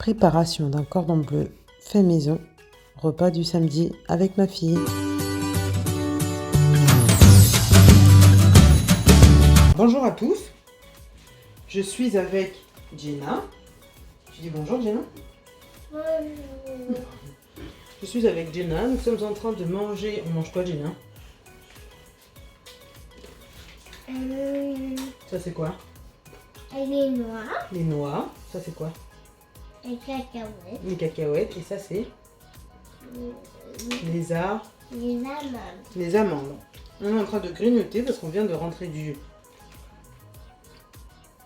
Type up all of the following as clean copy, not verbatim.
Préparation d'un cordon bleu fait maison. Repas du samedi avec ma fille. Bonjour à tous. Je suis avec Jenna. Tu dis bonjour Jenna? Bonjour. Je suis avec Jenna. Nous sommes en train de manger. On mange quoi Jenna? Ça c'est quoi? Elle est noire. Les noix. Ça c'est quoi? Les cacahuètes. Les cacahuètes. Et ça c'est Les amandes. les amandes. On est en train de grignoter parce qu'on vient de rentrer du...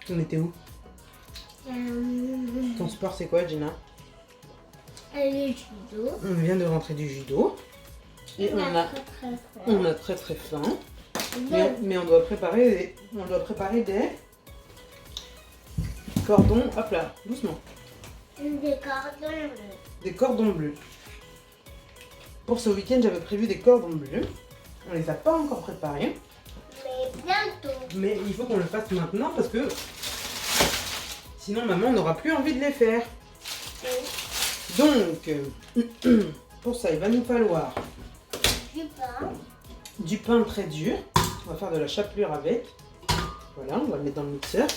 On était où? Ton sport c'est quoi Jenna? Le judo. On vient de rentrer du judo. Et on a très faim. Mais on doit préparer des cordons, hop là, doucement. Des cordons bleus. Des cordons bleus. Pour ce week-end, j'avais prévu des cordons bleus. On les a pas encore préparés. Mais bientôt. Mais il faut qu'on le fasse maintenant parce que sinon maman n'aura plus envie de les faire. Donc, pour ça, il va nous falloir du pain très dur. On va faire de la chapelure avec. Voilà, on va le mettre dans le mixeur.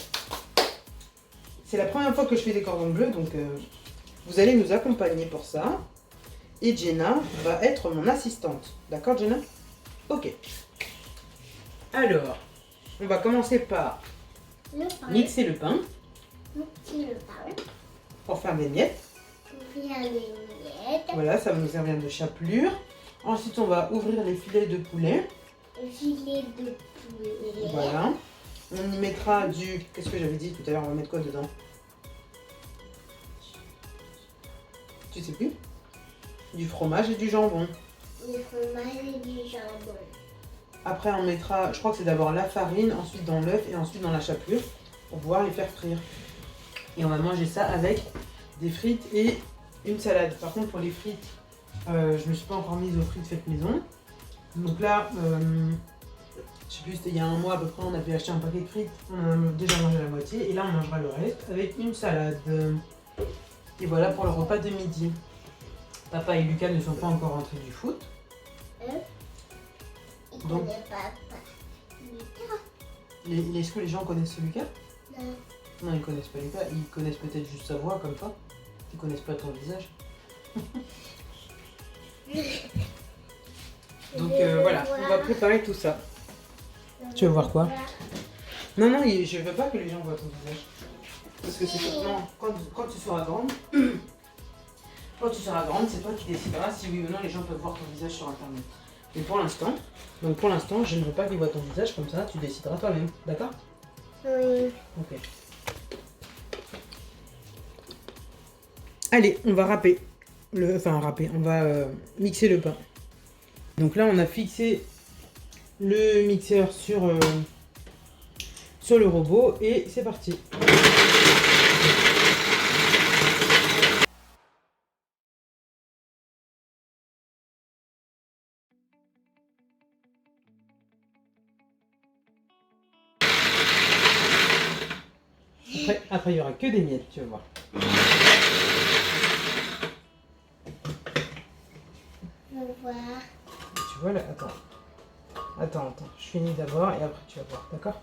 C'est la première fois que je fais des cordons bleus, donc vous allez nous accompagner pour ça. Et Jenna va être mon assistante. D'accord, Jenna? Ok. Alors, on va commencer par mixer le pain pour faire des miettes. Voilà, ça va nous servir de chapelure. Ensuite, on va ouvrir les filets de poulet. Voilà. On y mettra du... Qu'est-ce que j'avais dit tout à l'heure? On va mettre quoi dedans? Tu sais plus? Du fromage et du jambon. Du fromage et du jambon. Après, on mettra... Je crois que c'est d'abord la farine, ensuite dans l'œuf et ensuite dans la chapelure pour pouvoir les faire frire. Et on va manger ça avec des frites et une salade. Par contre, pour les frites, je me suis pas encore mise aux frites faites maison. Donc là... je sais plus, c'était il y a un mois à peu près, on avait acheté un paquet de frites, on en a déjà mangé la moitié et là on mangera le reste avec une salade. Et voilà pour le repas de midi. Papa et Lucas ne sont pas encore rentrés du foot. Donc, est-ce que les gens connaissent ce Lucas? Non. Non, ils connaissent pas Lucas, ils connaissent peut-être juste sa voix comme ça. Ils connaissent pas ton visage. Donc voilà, on va préparer tout ça. Tu veux voir quoi? Non, non, je veux pas que les gens voient ton visage. Parce que c'est... Non, quand tu seras grande, c'est toi qui décideras si oui ou non les gens peuvent voir ton visage sur internet. Mais pour l'instant, je ne veux pas qu'ils voient ton visage, comme ça tu décideras toi-même, d'accord? Oui. Ok. Allez, on va râper. On va mixer le pain. Donc là, on a fixé le mixeur sur le robot et c'est parti. Après il n'y aura que des miettes, tu vas voir. Je vais voir. Tu vois là, attends, je finis d'abord et après tu vas voir, d'accord?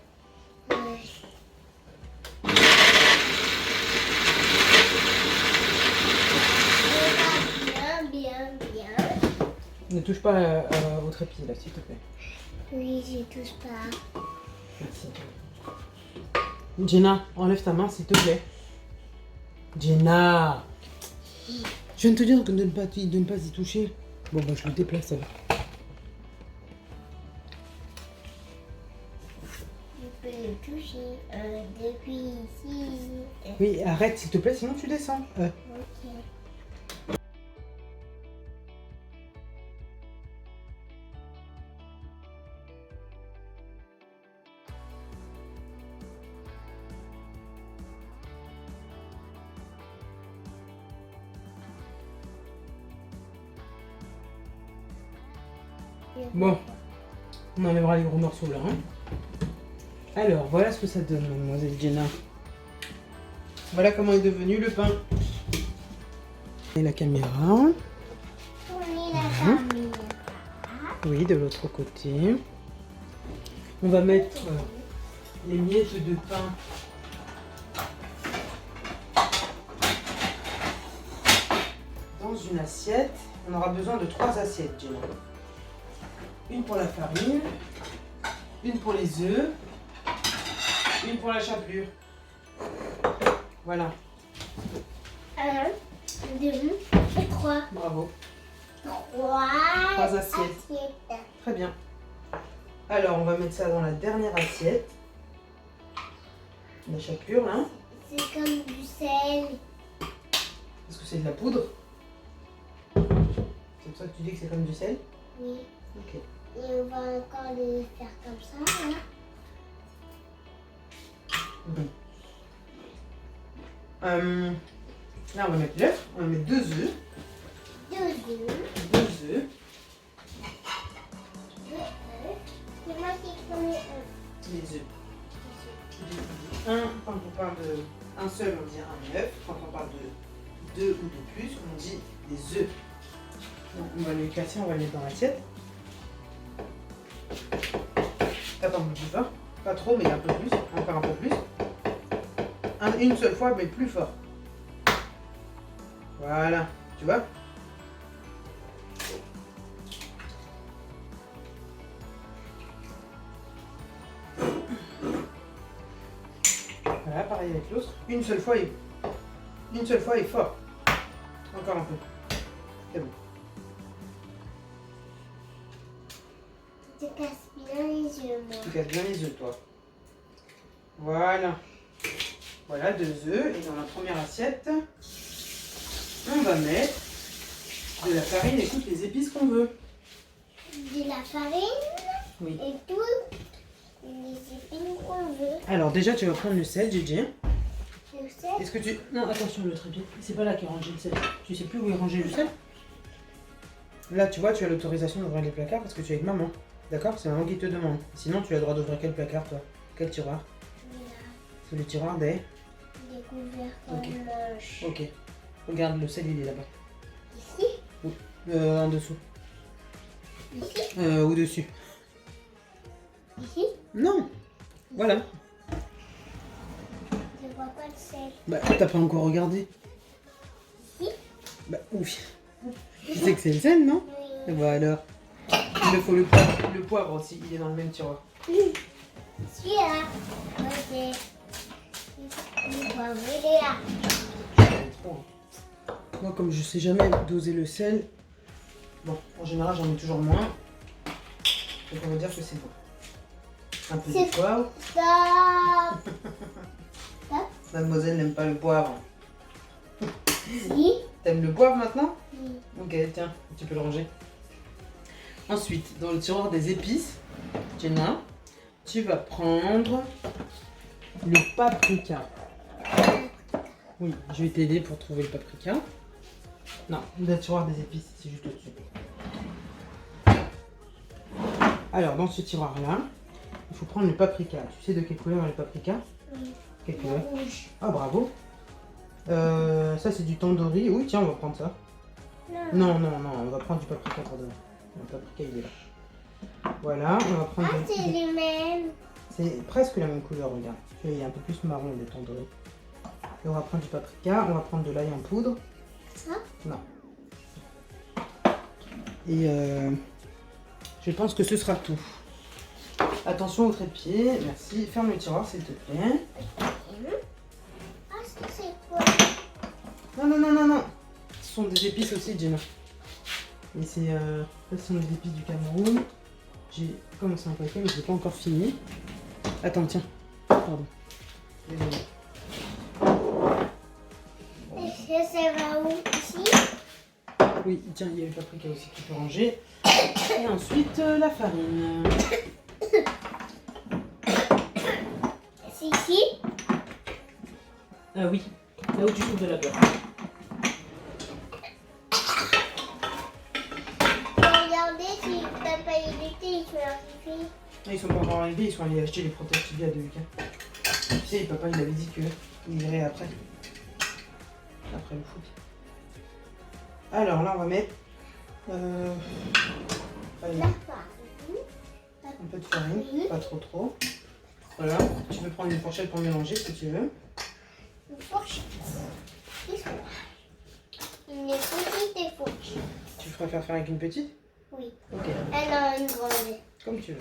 Bien. Ne touche pas au trépied là, s'il te plaît. Oui, je touche pas. Merci. Jenna, enlève ta main s'il te plaît. Jenna! Je viens de te dire de ne pas y toucher. Bon bah je le déplace alors. Je peux le toucher depuis ici. Oui, arrête s'il te plaît, sinon tu descends. Ok. Bon, on enlèvera les gros morceaux là. Hein. Alors, voilà ce que ça donne, mademoiselle Jenna. Voilà comment est devenu le pain. Et la caméra. Tournez la caméra. Oui, de l'autre côté. On va mettre les miettes de pain dans une assiette. On aura besoin de 3 assiettes, Jenna. Une pour la farine, une pour les œufs, une pour la chapelure. Voilà. 1, 2 et 3. Bravo. 3 assiettes. Très bien. Alors, on va mettre ça dans la dernière assiette. La chapelure, là. C'est comme du sel. Est-ce que c'est de la poudre? C'est pour ça que tu dis que c'est comme du sel? Oui. Ok. Et on va encore les faire comme ça, là. Là, on va mettre l'œuf. On va mettre 2 œufs. 2 œufs. 2 œufs. C'est moi qui connais Les œufs. Quand on parle de un seul, on dit un œuf. Quand on parle de 2 ou de plus, on dit des œufs. Donc, on va les casser, on va les mettre dans l'assiette. Attends, un peu plus fort. Pas trop, mais un peu plus. Encore un peu plus. Une seule fois, mais plus fort. Voilà. Tu vois? Voilà, pareil avec l'autre. Une seule fois et fort. Encore un peu. C'est bon. Tu casses bien les yeux, moi. Tu casses bien les œufs, toi. Voilà. Voilà, 2 œufs. Et dans la première assiette, on va mettre de la farine et toutes les épices qu'on veut. De la farine Oui. et tout. Les épines qu'on veut. Alors déjà, tu vas prendre le sel, Gigi. Le sel. Est-ce que tu... Non, attention, le trépied. C'est pas là qu'il est rangé le sel. Tu sais plus où est rangé le sel? Là, tu vois, tu as l'autorisation d'ouvrir les placards parce que tu es avec maman. D'accord? C'est maman qui te demande. Sinon, tu as le droit d'ouvrir quel placard, toi? Quel tiroir? Là. C'est le tiroir des... Découvert comme Ok. manche. Ok. Regarde, le sel, il est là-bas. Ici. En dessous. Ici. Au-dessus. Ici. Non. Voilà. Je vois pas de sel. Bah, t'as pas encore regardé. Ici. Bah, oui. Tu sais que c'est le sel, non? Oui. Bah alors. Il me faut le poivre. Le poivre aussi, il est dans le même tiroir. Celui-là. Ok. Le poivre, il est là. Trop, hein. Moi, comme je sais jamais doser le sel, bon, en général, j'en mets toujours moins. Donc, on va dire que c'est bon. Un peu de C'est- poivre. Stop. Mademoiselle n'aime pas le poivre. Si. T'aimes le poivre maintenant? Oui. Ok, tiens, tu peux le ranger. Ensuite, dans le tiroir des épices, Jenna, tu vas prendre le paprika. Oui, je vais t'aider pour trouver le paprika. Non, le tiroir des épices, c'est juste au-dessus. Alors, dans ce tiroir-là, il faut prendre le paprika. Tu sais de quelle couleur est le paprika? Oui. Quelle couleur? Rouge. Ah, bravo. Ça, c'est du tandoori. Oui, tiens, on va prendre ça. Non. Non, on va prendre du paprika, pardon. Le paprika, il est là. Voilà, on va prendre... Ah, c'est les mêmes. C'est presque la même couleur, regarde. Il est un peu plus marron, le tandoori. Et on va prendre du paprika, on va prendre de l'ail en poudre. Ça? Non. Et je pense que ce sera tout. Attention au trépied, merci. Ferme le tiroir, s'il te plaît. Ah, ça c'est quoi? Non. Ce sont des épices aussi, Jenna. Et c'est... ce sont des épices du Cameroun. J'ai commencé un paquet, mais je l'ai pas encore fini. Attends, tiens. Pardon. Désolé. Et ça va où? Ici? Oui, tiens, il y a le paprika aussi qu'il faut ranger. Et ensuite, la farine. C'est ici? Ah oui, là où tu trouves de la beurre. Regardez si papa et l'été ils sont arrivés. Ah, ils sont pas encore arrivés, ils sont allés acheter les protège-tibias de Lucas. Tu sais, papa il avait dit qu'il irait après. Après le foot. Alors là, on va mettre allez, La farine. un peu de farine, Oui. pas trop. Voilà, tu peux prendre une fourchette pour mélanger si tu veux. Une fourchette. Une petite et fourchette. Tu préfères faire avec une petite? Oui. Ok, Elle a une grande. comme tu veux.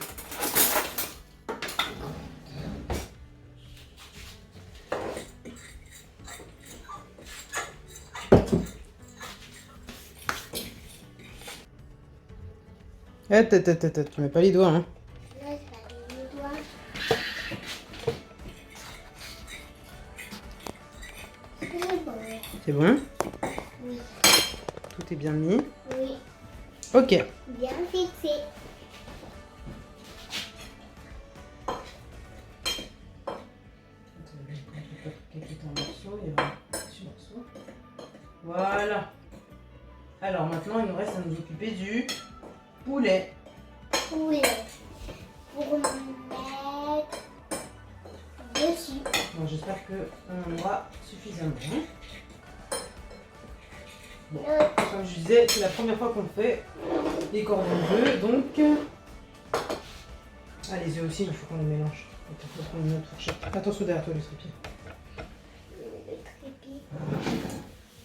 Tu mets pas les doigts, hein. Là, ça le doigt. C'est bon. C'est bon? Oui. Tout est bien mis. Oui. Ok. Bien fixé. Voilà. Alors maintenant, il nous reste à nous occuper du poulet. Oui. Pour mettre dessus. Bon, j'espère qu'on en aura suffisamment. Bon, comme je disais, c'est la première fois qu'on fait des cordons bleus, donc... Ah, les œufs aussi, il faut qu'on les mélange. Attends, faut prendre une autre fourchette. Attention derrière toi, les trépieds. Le trépied.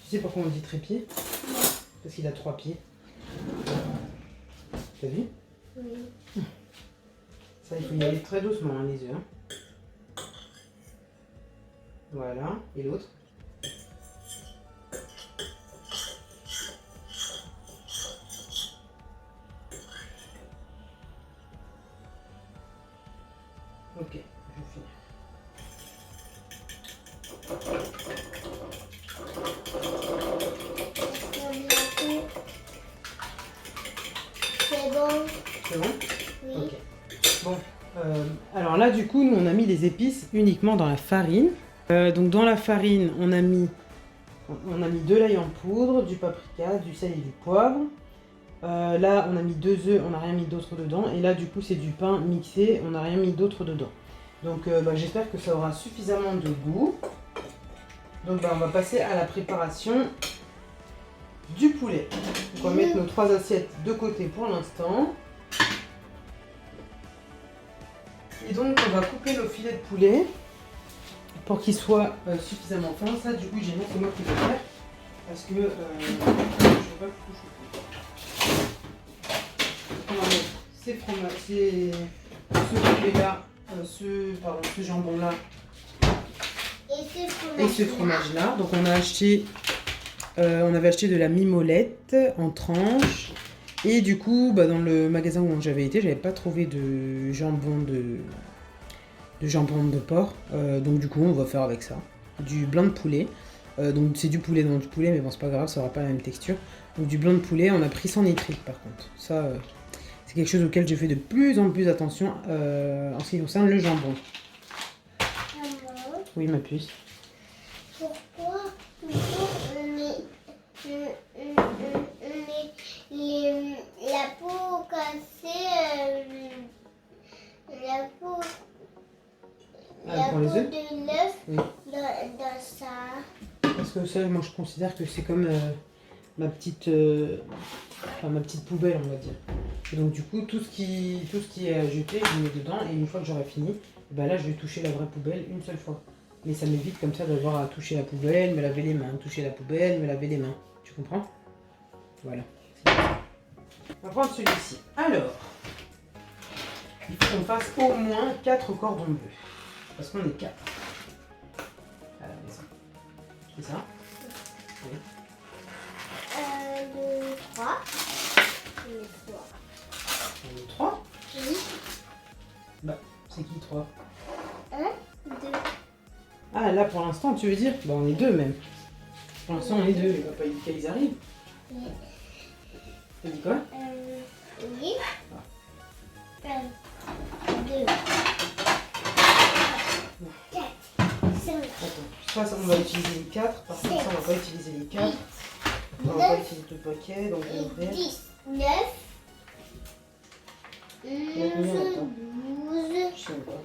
Tu sais pourquoi on dit trépied? Parce qu'il a 3 pieds. T'as vu? Oui. Ça, il faut y aller très doucement, hein, les œufs. Hein. Voilà. Et l'autre? Ok, je finis. C'est bon. C'est bon? Oui. Ok. Bon, alors là, du coup, nous, on a mis les épices uniquement dans la farine. Donc, dans la farine, on a mis de l'ail en poudre, du paprika, du sel et du poivre. Là, on a mis 2 œufs, on n'a rien mis d'autre dedans. Et là, du coup, c'est du pain mixé, on n'a rien mis d'autre dedans. Donc, j'espère que ça aura suffisamment de goût. Donc, on va passer à la préparation du poulet. Donc, on va mettre nos 3 assiettes de côté pour l'instant. Et donc, on va couper nos filets de poulet pour qu'ils soient suffisamment fins. Ça, du coup, c'est moi qui vais faire. Parce que je ne vais pas tout couper. On va mettre ces fromages, ce poulet-là, ce jambon-là et ce fromage-là. Donc, on avait acheté de la mimolette en tranches. Et du coup, dans le magasin où j'avais été, j'avais pas trouvé de jambon de porc. Donc du coup, on va faire avec ça. Du blanc de poulet. Donc c'est du poulet dans du poulet, mais bon, c'est pas grave, ça aura pas la même texture. Donc du blanc de poulet, on a pris sans nitrite par contre. Ça, c'est quelque chose auquel je fais de plus en plus attention en ce qui concerne le jambon. Maman, Oui, ma puce. pourquoi on met la peau cassée, la peau Pour les œufs de l'œuf Oui. dans ça? Parce que ça, moi je considère que c'est comme ma petite poubelle, on va dire. Et donc du coup, tout ce qui est à jeter, je le mets dedans et une fois que j'aurai fini, là je vais toucher la vraie poubelle une seule fois. Mais ça m'évite comme ça d'avoir à toucher la poubelle, me laver les mains, toucher la poubelle, me laver les mains. Tu comprends? Voilà. On va prendre celui-ci. Alors, il faut qu'on fasse au moins 4 cordons bleus. Parce qu'on est 4 à la maison. C'est ça? Oui. 2, 3. On est 3? Oui. C'est qui 3? 1, 2. Ah, là pour l'instant, tu veux dire? On est 2 même. Pour l'instant, on est 2. Il va pas y qu'ils arrivent. Oui. T'as dit quoi? Oui. 1, 2, 4, 5, Attends, ça, on va utiliser les 4. Par contre, ça, on va pas utiliser les 4. On va pas utiliser tout le paquet. Donc, on va faire 10, 9, Il y a combien là-dedans? 12. Je sais même pas.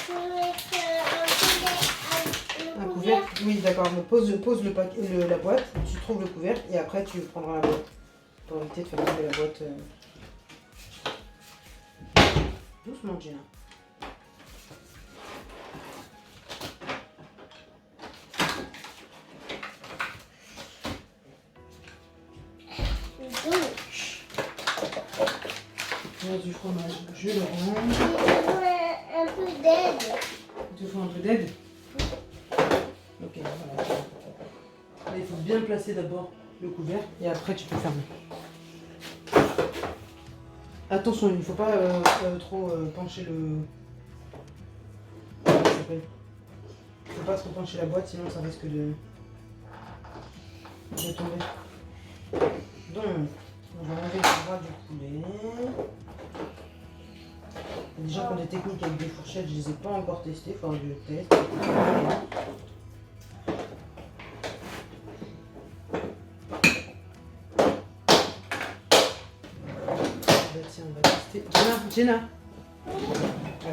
Je vais mettre Un coup couvercle. Oui, d'accord, mais pose la boîte, tu trouves le couvercle et après tu prendras la boîte. Pour éviter de faire tomber la boîte. Doucement, Gina. Du fromage, je le range. Un peu d'aide. Tu faut un peu d'aide? Ok, voilà. Là, il faut bien placer d'abord le couvercle et après tu peux fermer. Attention, il ne faut pas trop pencher le... Comment ça s'appelle? Il ne faut pas trop pencher la boîte, sinon ça risque de tomber. Donc, on va enlever le bras du poulet. Il y a des gens qui ont des techniques avec des fourchettes, je ne les ai pas encore testées, il faudra que je les teste. Tiens, on va tester. Jenna, ah,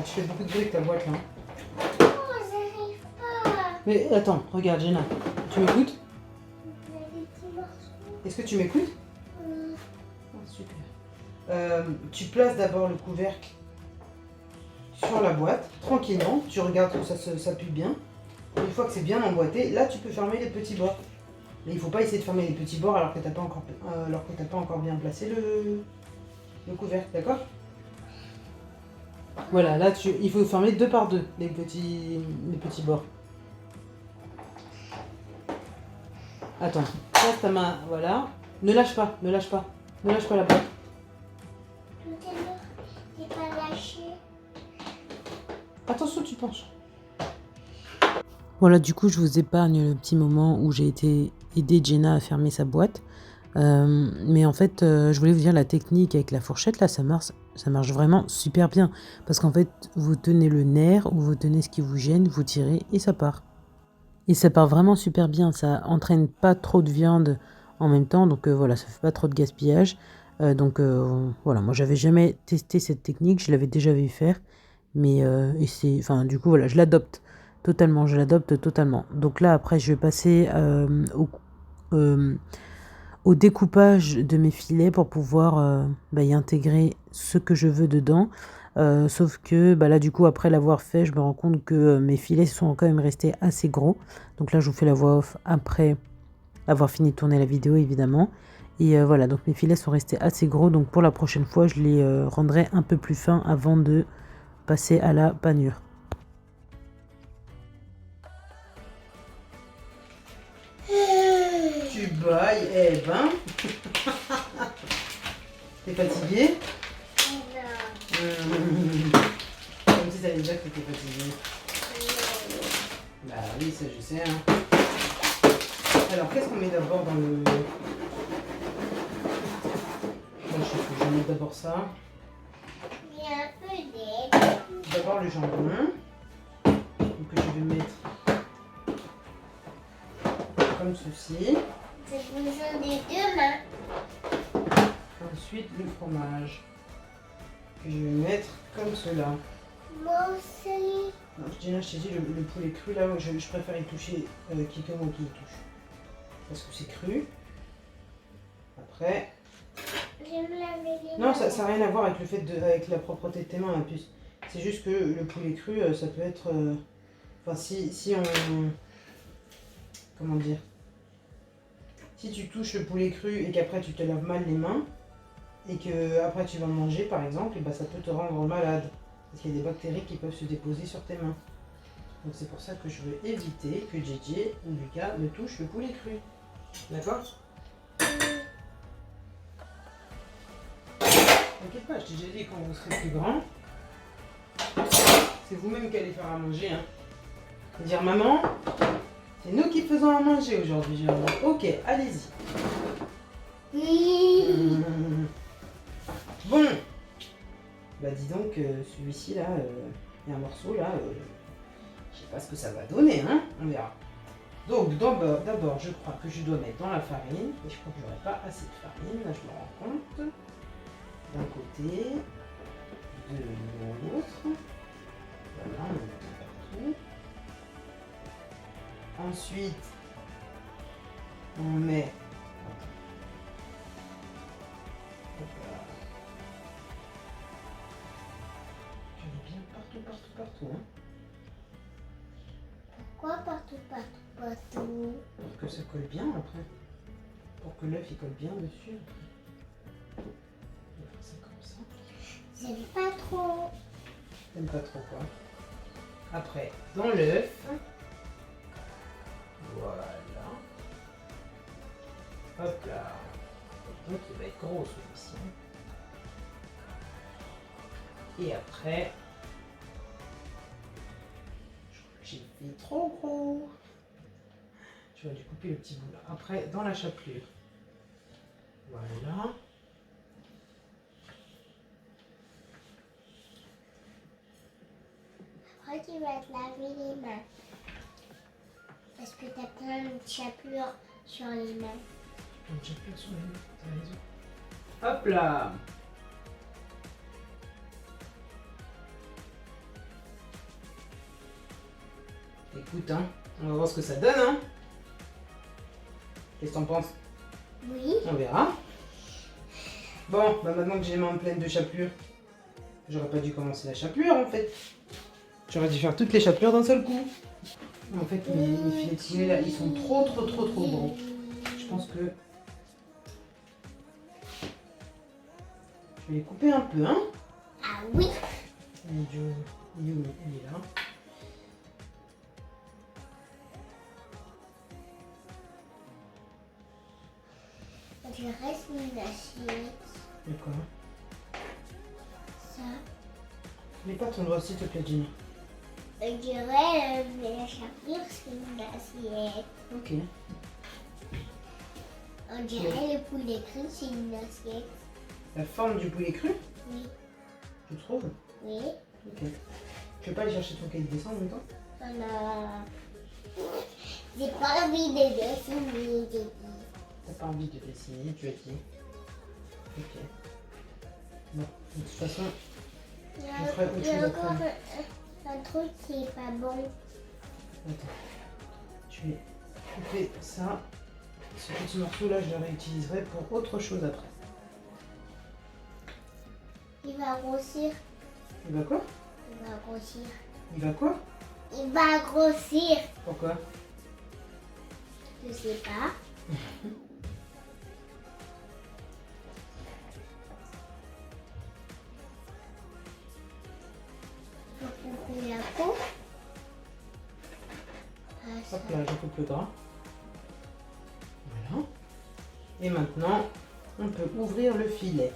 tu fais beaucoup de bruit avec ta boîte là. Oh, j'arrive pas. Mais attends, regarde Jenna, tu m'écoutes? Il y a des petits morceaux. Est-ce que tu m'écoutes? Ah, super. Tu places d'abord le couvercle sur la boîte, tranquillement. Tu regardes que ça pue bien. Une fois que c'est bien emboîté, là tu peux fermer les petits bords. Mais il ne faut pas essayer de fermer les petits bords alors que tu n'as pas encore bien placé le couvercle, d'accord? Voilà, là il faut fermer 2 par 2 les petits bords. Attends, place ta main, voilà. Ne lâche pas la boîte. Tout à l'heure, j'ai pas lâché. Attention, tu penches. Voilà, du coup, je vous épargne le petit moment où j'ai été aider Jenna à fermer sa boîte. Mais en fait, je voulais vous dire la technique avec la fourchette, là, ça marche vraiment super bien. Parce qu'en fait, vous tenez le nerf ou vous tenez ce qui vous gêne, vous tirez et ça part. Et ça part vraiment super bien, ça entraîne pas trop de viande en même temps, donc voilà, ça fait pas trop de gaspillage. Voilà, moi j'avais jamais testé cette technique, je l'avais déjà vu faire, mais du coup voilà, je l'adopte totalement. Donc là après je vais passer au découpage de mes filets pour pouvoir y intégrer ce que je veux dedans. Sauf que là du coup après l'avoir fait, je me rends compte que mes filets sont quand même restés assez gros. Donc là je vous fais la voix off après avoir fini de tourner la vidéo évidemment. Et voilà, donc mes filets sont restés assez gros. Donc pour la prochaine fois je les rendrai un peu plus fins avant de passer à la panure. Tu bailles, eh ben. T'es fatigué? Comme si ça allait dire que t'étais fatigué. Bah oui, ça je sais. Hein. Alors, qu'est-ce qu'on met d'abord dans le... Moi, je sais que je vais mettre d'abord ça. Il y a un peu d'aide. D'abord le jambon. Donc, je vais mettre comme ceci. J'ai besoin des 2 mains. Ensuite, le fromage. Que je vais mettre comme cela. Moi aussi. Non, je t'ai dit, le poulet cru, là, je préfère y toucher quelqu'un qui y touche. Parce que c'est cru. Après... Je me laver les Non, mains. ça n'a rien à voir avec le fait avec la propreté de tes mains, la puce. C'est juste que le poulet cru, ça peut être... Enfin, si on... Comment dire? Si tu touches le poulet cru et qu'après tu te laves mal les mains, et que après tu vas le manger, par exemple, et ça peut te rendre malade. Parce qu'il y a des bactéries qui peuvent se déposer sur tes mains. Donc c'est pour ça que je veux éviter que JJ ou Lucas ne touchent le poulet cru. D'accord? T'inquiète pas, je t'ai déjà dit, quand vous serez plus grand, c'est vous-même qui allez faire à manger. Hein. Dire maman, c'est nous qui faisons à manger aujourd'hui. Ok, allez-y. Bon. Bah dis donc, celui-ci là, il y a un morceau là, je sais pas ce que ça va donner, hein, on verra. Donc d'abord, je crois que je dois mettre dans la farine, et je crois que j'aurai pas assez de farine, là je me rends compte. D'un côté, de l'autre, voilà, on met partout. Ensuite, on met... Hop là. Je mets bien partout. Hein. Pourquoi partout? Pour que ça colle bien après. Pour que l'œuf il colle bien dessus. On va faire ça comme ça. J'aime pas trop. T'aimes pas trop quoi. Après, dans l'œuf. Voilà. Hop là. Donc il va être gros celui-ci. Et après, j'ai fait trop gros. Je vais lui couper le petit bout là. Après, dans la chapelure. Voilà. Après, tu vas te laver les mains. Parce que t'as plein de chapelures sur les mains. Une chapelure sur les mains, t'as raison. Hop là. Écoute, hein, on va voir ce que ça donne, hein. Qu'est-ce que t'en penses? Oui. On verra. Bon, bah maintenant que j'ai les mains pleines de chapelures, j'aurais pas dû commencer la chapelure en fait. J'aurais dû faire toutes les chapelures d'un seul coup. En fait, mes filets de poulet là, ils sont trop gros. Je pense que je vais les couper un peu, hein. Ah oui. Il est là. Il reste une assiette. Et quoi? Ça. Mais pas ton doigt s'il te plaît, Jenny. On dirait la chapelure, c'est une assiette. Ok. On dirait le poulet cru, c'est une assiette. La forme du poulet cru, Oui. tu trouves? Oui. Ok. Tu veux pas aller chercher ton cahier de dessin en même temps? On a... J'ai pas envie de dessiner, j'ai dit. T'as pas envie de dessiner, tu as dit. Ok. Bon, de toute façon, Il y je ferai autre a chose encore après. un truc qui est pas bon. Attends. Je vais couper ça. Ce petit morceau là, je le réutiliserai pour autre chose après. Il va grossir. Il va quoi? Il va grossir. Il va quoi? Il va grossir. Pourquoi? Je sais pas. Pour couper la peau. Ah, ça. Hop là, je coupe le gras. Voilà. Et maintenant, on peut ouvrir le filet.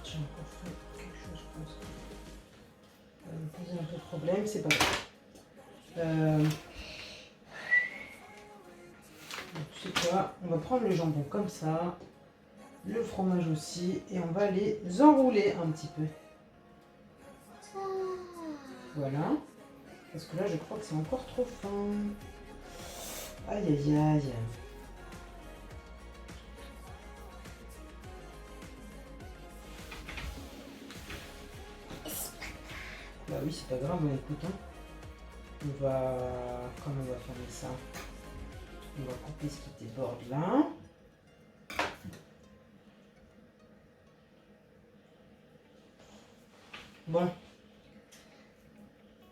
J'ai encore fait quelque chose, je pense. Ça va me poser un peu de problème, c'est pas grave. Tu sais quoi, on va prendre le jambon comme ça, le fromage aussi, et on va les enrouler un petit peu. Ah. Voilà. Parce que là, je crois que c'est encore trop fin. Aïe, aïe, aïe. Bah oui, c'est pas grave, mais écoute, hein. Comment on va fermer ça? On va couper ce qui déborde là. Bon.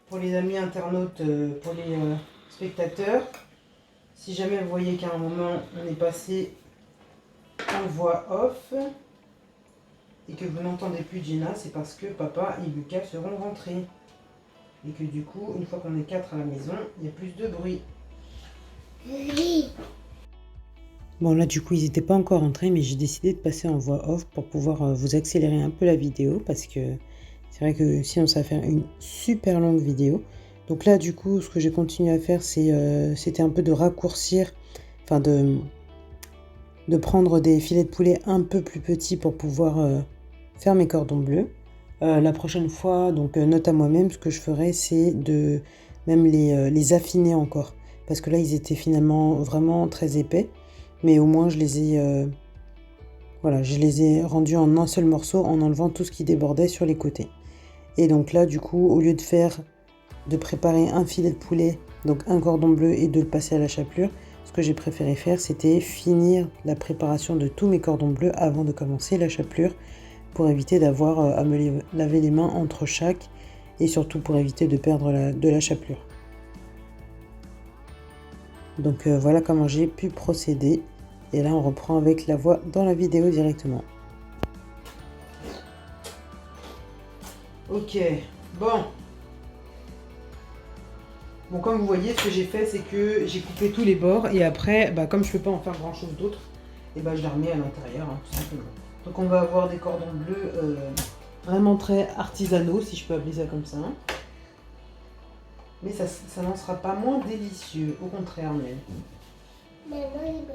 Pour les amis internautes, pour les spectateurs, si jamais vous voyez qu'à un moment on est passé en voix off et que vous n'entendez plus Jenna, c'est parce que papa et Lucas seront rentrés. Et que du coup, une fois qu'on est 4 à la maison, il y a plus de bruit. Oui. Bon là du coup ils n'étaient pas encore rentrés mais j'ai décidé de passer en voix off pour pouvoir vous accélérer un peu la vidéo parce que c'est vrai que sinon ça va faire une super longue vidéo. Donc là du coup ce que j'ai continué à faire c'était un peu de raccourcir, enfin de prendre des filets de poulet un peu plus petits pour pouvoir faire mes cordons bleus. La prochaine fois, donc note à moi-même, ce que je ferai c'est de même les affiner encore parce que là ils étaient finalement vraiment très épais. Mais au moins, je les ai rendus en un seul morceau en enlevant tout ce qui débordait sur les côtés. Et donc là, du coup, au lieu de préparer un filet de poulet, donc un cordon bleu et de le passer à la chapelure, ce que j'ai préféré faire, c'était finir la préparation de tous mes cordons bleus avant de commencer la chapelure pour éviter d'avoir à me laver les mains entre chaque et surtout pour éviter de perdre de la chapelure. Donc voilà comment j'ai pu procéder. Et là, on reprend avec la voix dans la vidéo directement. Ok, bon. Bon, comme vous voyez, ce que j'ai fait, c'est que j'ai coupé tous les bords et après, comme je ne peux pas en faire grand chose d'autre, et je les remets à l'intérieur, hein, tout simplement. Donc on va avoir des cordons bleus vraiment très artisanaux, si je peux appeler ça comme ça. Mais ça n'en sera pas moins délicieux, au contraire même. Maman, il veut jouer.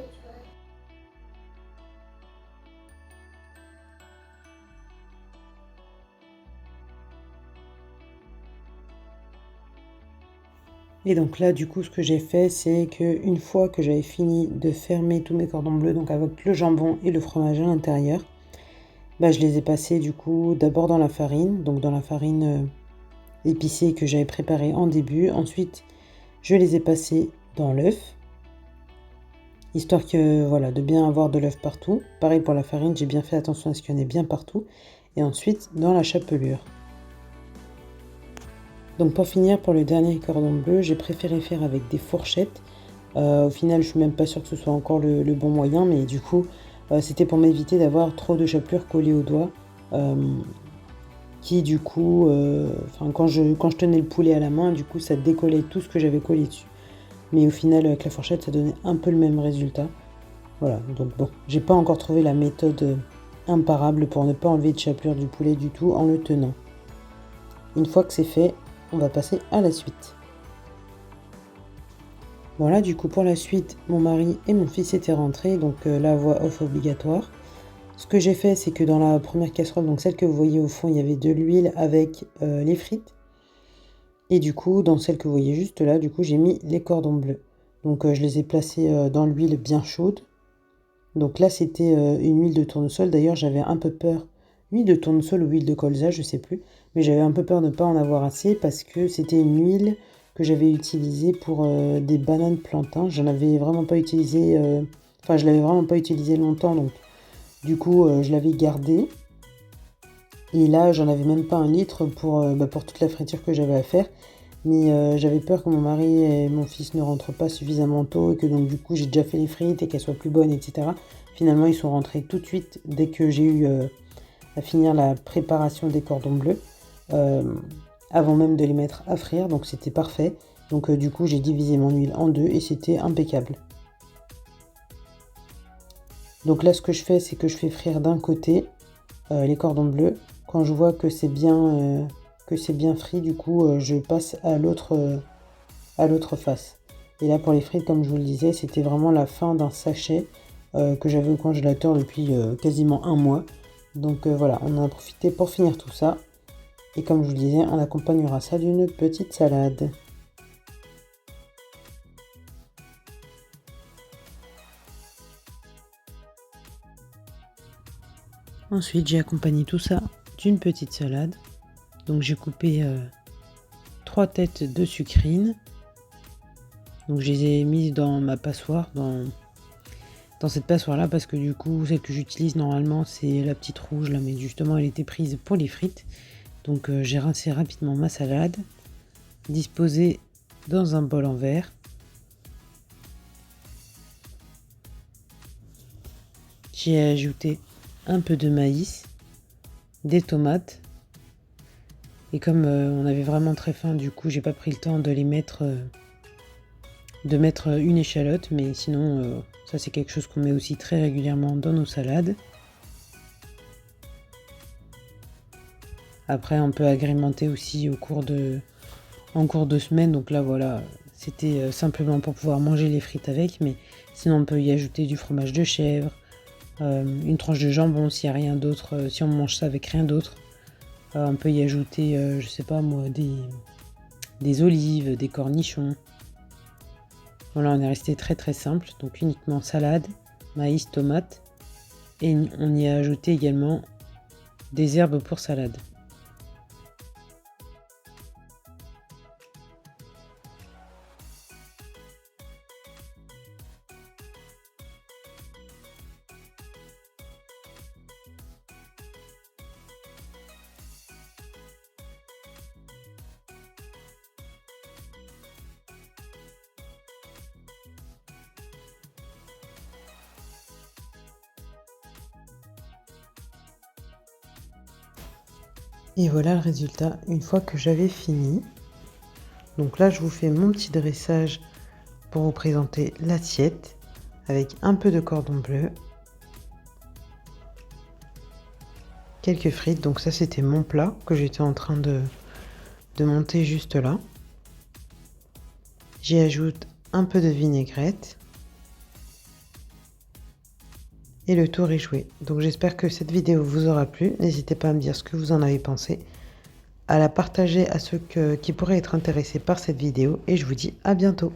Et donc là, du coup, ce que j'ai fait, c'est qu'une fois que j'avais fini de fermer tous mes cordons bleus, donc avec le jambon et le fromage à l'intérieur, je les ai passés du coup d'abord dans la farine, donc dans la farine épicée que j'avais préparée en début. Ensuite, je les ai passés dans l'œuf, histoire que voilà, de bien avoir de l'œuf partout. Pareil pour la farine, j'ai bien fait attention à ce qu'il y en ait bien partout. Et ensuite, dans la chapelure. Donc pour finir, pour le dernier cordon bleu, j'ai préféré faire avec des fourchettes. Au final, je suis même pas sûre que ce soit encore le bon moyen, mais du coup, c'était pour m'éviter d'avoir trop de chapelure collée aux doigts. Qui du coup, quand je tenais le poulet à la main, du coup, ça décollait tout ce que j'avais collé dessus. Mais au final, avec la fourchette, ça donnait un peu le même résultat. Voilà, donc bon, j'ai pas encore trouvé la méthode imparable pour ne pas enlever de chapelure du poulet du tout en le tenant. Une fois que c'est fait, on va passer à la suite. Voilà, du coup pour la suite, mon mari et mon fils étaient rentrés, donc la voix off obligatoire. Ce que j'ai fait, c'est que dans la première casserole, donc celle que vous voyez au fond, il y avait de l'huile avec les frites. Et du coup, dans celle que vous voyez juste là, du coup, j'ai mis les cordons bleus. Donc je les ai placés dans l'huile bien chaude. Donc là, c'était une huile de tournesol. D'ailleurs, j'avais un peu peur, huile de tournesol ou huile de colza, je sais plus. Mais j'avais un peu peur de ne pas en avoir assez parce que c'était une huile que j'avais utilisée pour des bananes plantains. J'en avais vraiment pas utilisé, je l'avais vraiment pas utilisé longtemps, donc du coup, je l'avais gardée. Et là, j'en avais même pas 1 litre pour toute la friture que j'avais à faire. Mais j'avais peur que mon mari et mon fils ne rentrent pas suffisamment tôt et que donc du coup j'ai déjà fait les frites et qu'elles soient plus bonnes, etc. Finalement, ils sont rentrés tout de suite dès que j'ai eu à finir la préparation des cordons bleus, avant même de les mettre à frire, donc c'était parfait. Donc du coup, j'ai divisé mon huile en deux et c'était impeccable. Donc là, ce que je fais, c'est que je fais frire d'un côté les cordons bleus. Quand je vois que c'est bien frit, du coup, je passe à l'autre face. Et là, pour les frites, comme je vous le disais, c'était vraiment la fin d'un sachet que j'avais au congélateur depuis quasiment 1 mois. Donc voilà, on en a profité pour finir tout ça. Et comme je vous le disais, on accompagnera ça d'une petite salade. Ensuite, j'ai accompagné tout ça d'une petite salade. Donc j'ai coupé 3 têtes de sucrines. Donc je les ai mises dans ma passoire, dans cette passoire là, parce que du coup celle que j'utilise normalement c'est la petite rouge là, mais justement elle était prise pour les frites. Donc j'ai rincé rapidement ma salade, disposée dans un bol en verre. J'ai ajouté un peu de maïs, des tomates. Et comme on avait vraiment très faim, du coup j'ai pas pris le temps de les mettre, de mettre une échalote, mais sinon ça c'est quelque chose qu'on met aussi très régulièrement dans nos salades. Après on peut agrémenter aussi en cours de semaine, donc là voilà, c'était simplement pour pouvoir manger les frites avec, mais sinon on peut y ajouter du fromage de chèvre, une tranche de jambon s'il n'y a rien d'autre, si on mange ça avec rien d'autre. On peut y ajouter, je sais pas moi, des olives, des cornichons. Voilà, on est resté très très simple, donc uniquement salade, maïs, tomate, et on y a ajouté également des herbes pour salade. Et voilà le résultat une fois que j'avais fini. Donc là, je vous fais mon petit dressage pour vous présenter l'assiette avec un peu de cordon bleu, quelques frites. Donc ça, c'était mon plat que j'étais en train de monter juste là. J'y ajoute un peu de vinaigrette. Et le tour est joué. Donc j'espère que cette vidéo vous aura plu. N'hésitez pas à me dire ce que vous en avez pensé, à la partager à ceux qui pourraient être intéressés par cette vidéo. Et je vous dis à bientôt.